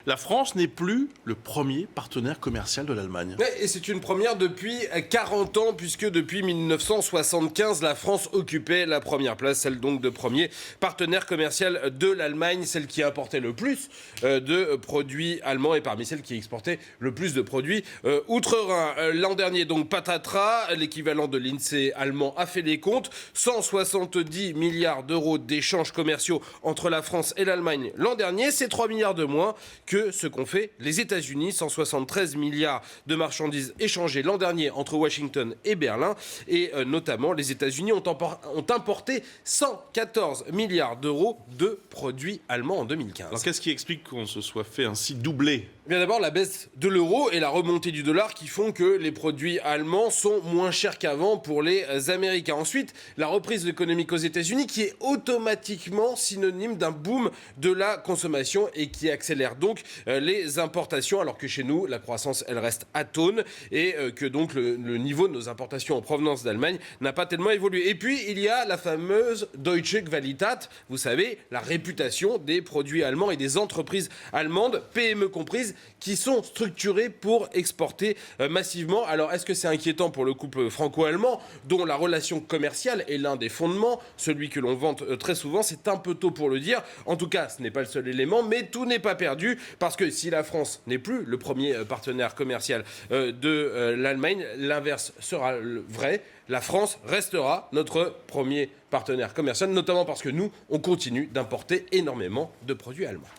La France n'est plus le premier partenaire commercial de l'Allemagne. Et c'est une première depuis 40 ans, puisque depuis 1975, la France occupait la première place, celle donc de premier partenaire commercial de l'Allemagne, celle qui importait le plus de produits allemands et parmi celles qui exportaient le plus de produits outre-Rhin. L'an dernier, donc patatras, l'équivalent de l'INSEE allemand a fait les comptes, 170 milliards d'euros d'échanges commerciaux entre la France et l'Allemagne l'an dernier, c'est 3 milliards de moins que ce qu'ont fait les États-Unis, 173 milliards de marchandises échangées l'an dernier entre Washington et Berlin. Et notamment, les États-Unis ont importé 114 milliards d'euros de produits allemands en 2015. Alors qu'est-ce qui explique qu'on se soit fait ainsi doubler ? Bien d'abord, la baisse de l'euro et la remontée du dollar qui font que les produits allemands sont moins chers qu'avant pour les Américains. Ensuite, la reprise économique aux États-Unis qui est automatiquement synonyme d'un boom de la consommation et qui accélère donc les importations, alors que chez nous, la croissance, elle reste atone et que donc le niveau de nos importations en provenance d'Allemagne n'a pas tellement évolué. Et puis, il y a la fameuse Deutsche Qualität, vous savez, la réputation des produits allemands et des entreprises allemandes, PME comprises, qui sont structurés pour exporter massivement. Alors, est-ce que c'est inquiétant pour le couple franco-allemand, dont la relation commerciale est l'un des fondements, celui que l'on vante très souvent? C'est un peu tôt pour le dire. En tout cas, ce n'est pas le seul élément, mais tout n'est pas perdu, parce que si la France n'est plus le premier partenaire commercial de l'Allemagne, l'inverse sera vrai. La France restera notre premier partenaire commercial, notamment parce que nous, on continue d'importer énormément de produits allemands.